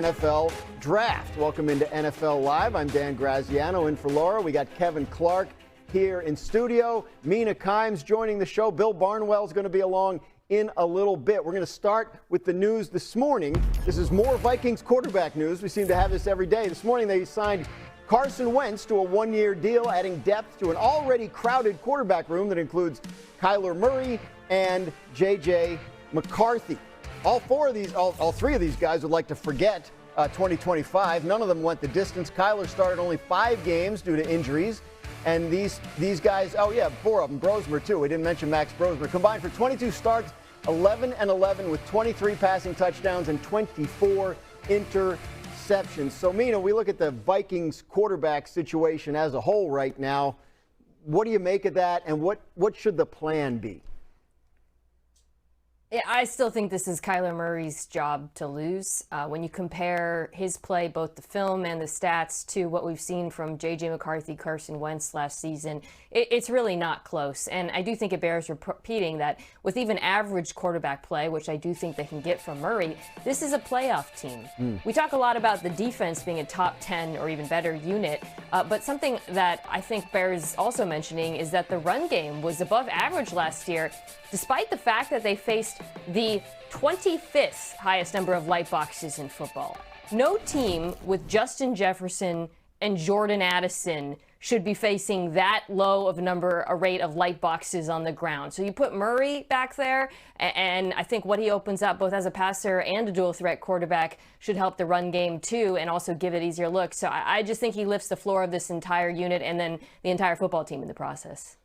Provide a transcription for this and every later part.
NFL Draft. Welcome into NFL Live. I'm Dan Graziano in for Laura. We got Kevin Clark here in studio. Mina Kimes joining the show. Bill Barnwell's going to be along in a little bit. We're going to start with the news this morning. This is more Vikings quarterback news. We seem to have this every day. This morning they signed Carson Wentz to a one-year deal, adding depth to an already crowded quarterback room that includes Kyler Murray and J.J. McCarthy. All three of these guys would like to forget 2025. None of them went the distance. Kyler started only 5 games due to injuries. And these guys, 4 of them, Brosmer too. We didn't mention Max Brosmer. Combined for 22 starts, 11-11 with 23 passing touchdowns and 24 interceptions. So, Mina, we look at the Vikings quarterback situation as a whole right now. What do you make of that, and what should the plan be? Yeah, I still think this is Kyler Murray's job to lose. When you compare his play, both the film and the stats, to what we've seen from J.J. McCarthy, Carson Wentz last season, it's really not close. And I do think it bears repeating that with even average quarterback play, which I do think they can get from Murray, this is a playoff team. We talk a lot about the defense being a top 10 or even better unit, but something that I think bears also mentioning is that the run game was above average last year, despite the fact that they faced the 25th highest number of light boxes in football. No team with Justin Jefferson and Jordan Addison should be facing that low of a rate of light boxes on the ground. So you put Murray back there, and I think what he opens up both as a passer and a dual threat quarterback should help the run game too, and also give it easier looks. So I just think he lifts the floor of this entire unit and then the entire football team in the process.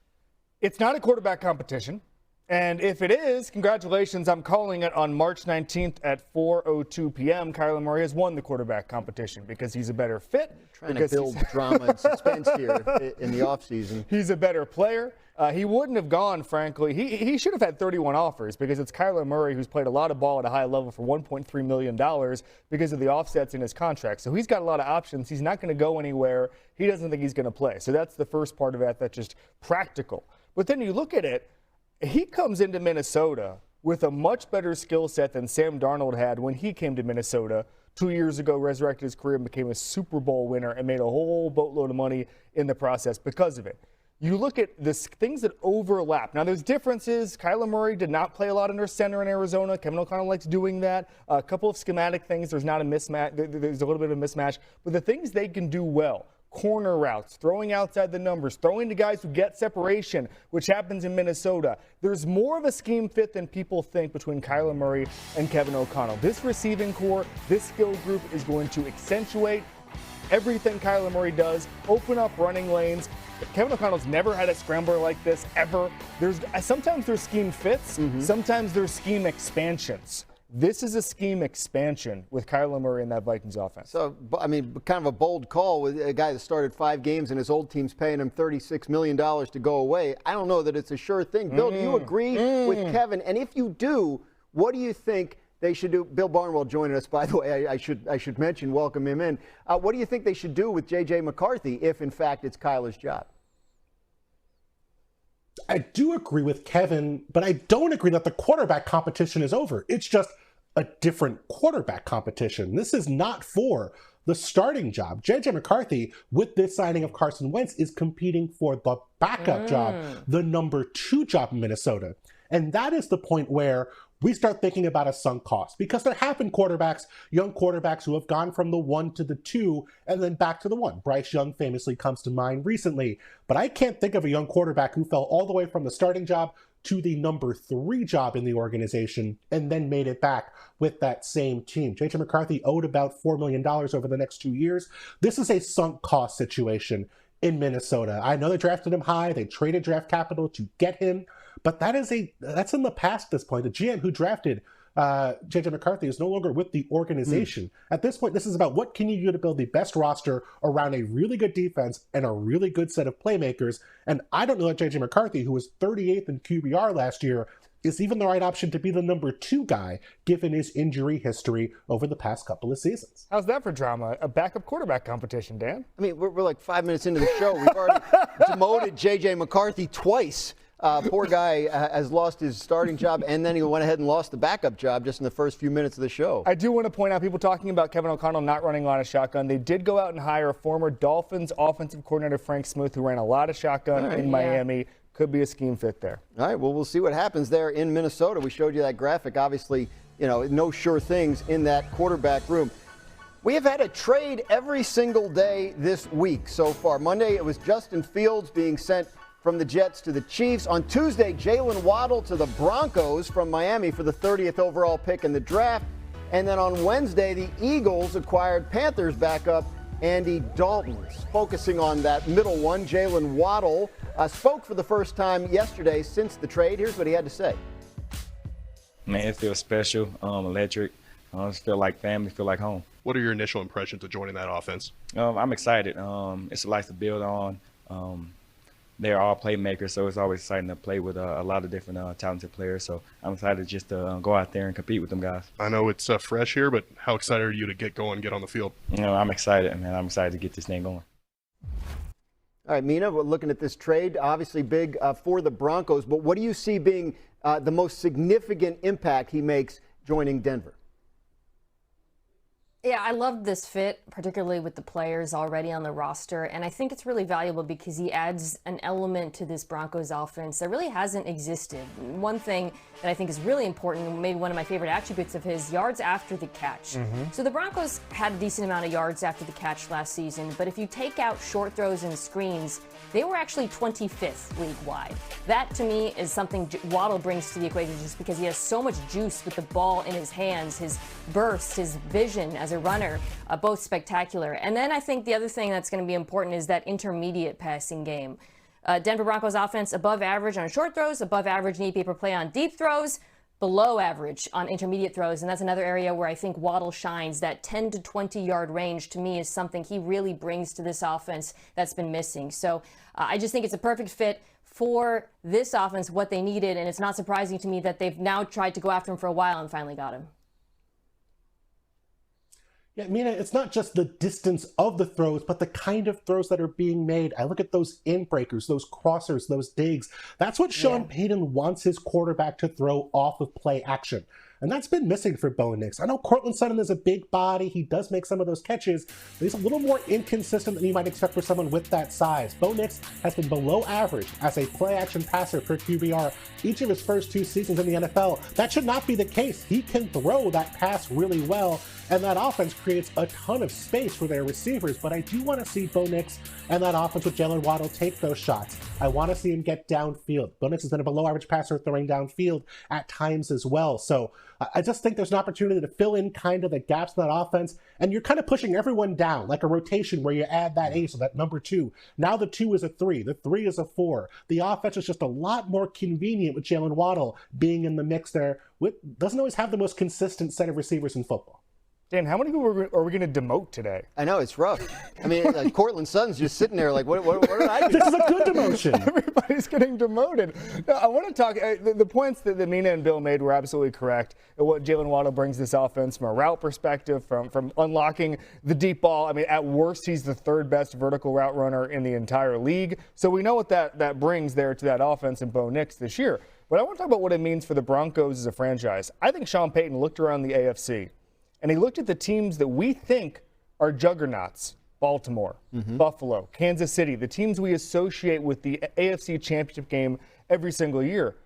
It's not a quarterback competition. And if it is, congratulations, I'm calling it on March 19th at 4:02 p.m. Kyler Murray has won the quarterback competition because he's a better fit. Trying to build drama and suspense here in the offseason. He's a better player. He wouldn't have gone, frankly. He should have had 31 offers because it's Kyler Murray who's played a lot of ball at a high level for $1.3 million because of the offsets in his contract. So he's got a lot of options. He's not going to go anywhere. He doesn't think he's going to play. So that's the first part of that. That's just practical. But then you look at it. He comes into Minnesota with a much better skill set than Sam Darnold had when he came to Minnesota 2 years ago, resurrected his career and became a Super Bowl winner and made a whole boatload of money in the process because of it. You look at this things that overlap. Now, there's differences. Kyler Murray did not play a lot under center in Arizona. Kevin O'Connell likes doing that. A couple of schematic things. There's not a mismatch. There's a little bit of a mismatch. But the things they can do well, corner routes, throwing outside the numbers, throwing to guys who get separation, which happens in Minnesota. There's more of a scheme fit than people think between Kyler Murray and Kevin O'Connell. This receiving core, this skill group is going to accentuate everything Kyler Murray does, open up running lanes. Kevin O'Connell's never had a scrambler like this, ever. Sometimes there's scheme fits, sometimes there's scheme expansions. This is a scheme expansion with Kyler Murray in that Vikings offense. So, I mean, kind of a bold call with a guy that started 5 games and his old team's paying him $36 million to go away. I don't know that it's a sure thing. Bill, do you agree with Kevin? And if you do, what do you think they should do? Bill Barnwell joining us, by the way. I should mention, welcome him in. What do you think they should do with J.J. McCarthy if, in fact, it's Kyler's job? I do agree with Kevin, but I don't agree that the quarterback competition is over. It's just a different quarterback competition. This is not for the starting job. J.J. McCarthy, with this signing of Carson Wentz, is competing for the backup job, the number 2 job in Minnesota. And that is the point where we start thinking about a sunk cost, because there have been quarterbacks, young quarterbacks, who have gone from the 1 to the 2 and then back to the 1. Bryce Young famously comes to mind recently. But I can't think of a young quarterback who fell all the way from the starting job to the number 3 job in the organization and then made it back with that same team. J.J. McCarthy owed about $4 million over the next 2 years. This is a sunk cost situation in Minnesota. I know they drafted him high. They traded draft capital to get him. But that's in the past at this point. The GM who drafted J.J. McCarthy is no longer with the organization. At this point, this is about what can you do to build the best roster around a really good defense and a really good set of playmakers. And I don't know that J.J. McCarthy, who was 38th in QBR last year, is even the right option to be the number 2 guy, given his injury history over the past couple of seasons. How's that for drama? A backup quarterback competition, Dan? I mean, we're like 5 minutes into the show. We've already demoted J.J. McCarthy twice Poor guy has lost his starting job, and then he went ahead and lost the backup job just in the first few minutes of the show. I do want to point out, people talking about Kevin O'Connell not running a lot of shotgun. They did go out and hire former Dolphins offensive coordinator Frank Smoot, who ran a lot of shotgun in Miami. Could be a scheme fit there. All right, well, we'll see what happens there in Minnesota. We showed you that graphic. Obviously, no sure things in that quarterback room. We have had a trade every single day this week so far. Monday, it was Justin Fields being sent from the Jets to the Chiefs. On Tuesday, Jalen Waddle to the Broncos from Miami for the 30th overall pick in the draft. And then on Wednesday, the Eagles acquired Panthers backup Andy Dalton. Focusing on that middle one, Jalen Waddle spoke for the first time yesterday since the trade. Here's what he had to say. Man, it feels special, electric. I just feel like family, feel like home. What are your initial impressions of joining that offense? I'm excited. It's a life to build on. They're all playmakers, so it's always exciting to play with a lot of different talented players. So I'm excited just to go out there and compete with them guys. I know it's fresh here, but how excited are you to get going, get on the field? I'm excited, man. I'm excited to get this thing going. All right, Mina, we're looking at this trade, obviously big for the Broncos, but what do you see being the most significant impact he makes joining Denver? Yeah, I love this fit, particularly with the players already on the roster. And I think it's really valuable because he adds an element to this Broncos offense that really hasn't existed. One thing that I think is really important, maybe one of my favorite attributes of his, yards after the catch. So the Broncos had a decent amount of yards after the catch last season, but if you take out short throws and screens, they were actually 25th league-wide. That, to me, is something Waddle brings to the equation just because he has so much juice with the ball in his hands, his burst, his vision as a runner, both spectacular. And then I think the other thing that's going to be important is that intermediate passing game. Denver Broncos offense above average on short throws, above average need per play on deep throws, below average on intermediate throws. And that's another area where I think Waddle shines. That 10 to 20 yard range to me is something he really brings to this offense that's been missing. So I just think it's a perfect fit for this offense, what they needed. And it's not surprising to me that they've now tried to go after him for a while and finally got him. Yeah, Mina, it's not just the distance of the throws, but the kind of throws that are being made. I look at those in-breakers, those crossers, those digs. That's what Sean Payton wants his quarterback to throw off of play action. And that's been missing for Bo Nix. I know Courtland Sutton is a big body. He does make some of those catches, but he's a little more inconsistent than you might expect for someone with that size. Bo Nix has been below average as a play-action passer per QBR each of his first 2 seasons in the NFL. That should not be the case. He can throw that pass really well, and that offense creates a ton of space for their receivers. But I do want to see Bo Nix and that offense with Jalen Waddle take those shots. I want to see him get downfield. Bo Nix has been a below-average passer throwing downfield at times as well. So I just think there's an opportunity to fill in kind of the gaps in that offense, and you're kind of pushing everyone down, like a rotation where you add that ace, so that number 2. Now the 2 is a 3, the 3 is a 4. The offense is just a lot more convenient with Jalen Waddle being in the mix there. Doesn't always have the most consistent set of receivers in football. Dan, how many people are we going to demote today? I know, it's rough. I mean, Courtland Sutton's just sitting there like, what did I do? This is a good demotion. Everybody's getting demoted. Now, I want to talk, the points that Mina and Bill made were absolutely correct. What Jalen Waddle brings this offense from a route perspective, from unlocking the deep ball. I mean, at worst, he's the 3rd best vertical route runner in the entire league. So we know what that brings there to that offense in Bo Nix this year. But I want to talk about what it means for the Broncos as a franchise. I think Sean Payton looked around the AFC, and he looked at the teams that we think are juggernauts: Baltimore, Buffalo, Kansas City, the teams we associate with the AFC Championship game every single year.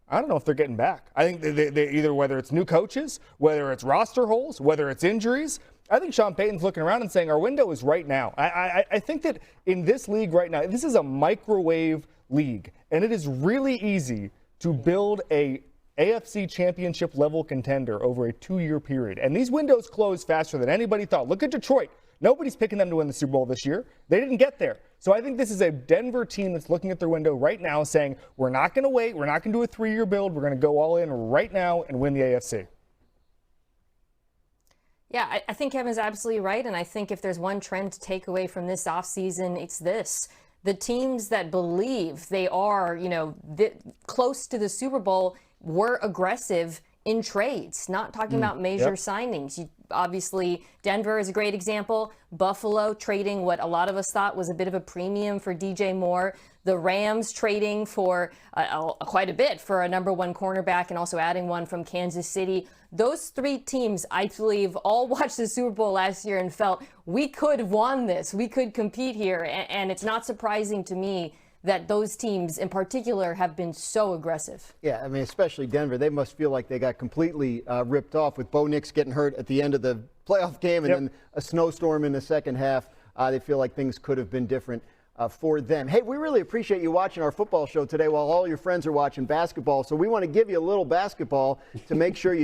I don't know if they're getting back. I think they either, whether it's new coaches, whether it's roster holes, whether it's injuries, I think Sean Payton's looking around and saying our window is right now. I think that in this league right now, this is a microwave league, and it is really easy to build a AFC Championship level contender over a 2-year period. And these windows close faster than anybody thought. Look at Detroit. Nobody's picking them to win the Super Bowl this year. They didn't get there. So I think this is a Denver team that's looking at their window right now saying, we're not going to wait. We're not going to do a 3-year build. We're going to go all in right now and win the AFC. Yeah, I think Kevin's absolutely right. And I think if there's one trend to take away from this offseason, it's this. The teams that believe they are, close to the Super Bowl were aggressive in trades, not talking about major signings. Obviously, Denver is a great example. Buffalo trading what a lot of us thought was a bit of a premium for DJ Moore. The Rams trading for quite a bit for a number 1 cornerback and also adding one from Kansas City. Those 3 teams, I believe, all watched the Super Bowl last year and felt we could have won this. We could compete here. And it's not surprising to me that those teams in particular have been so aggressive. Yeah, I mean, especially Denver. They must feel like they got completely ripped off with Bo Nix getting hurt at the end of the playoff game and then a snowstorm in the second half. They feel like things could have been different for them. Hey, we really appreciate you watching our football show today while all your friends are watching basketball. So we want to give you a little basketball to make sure you don't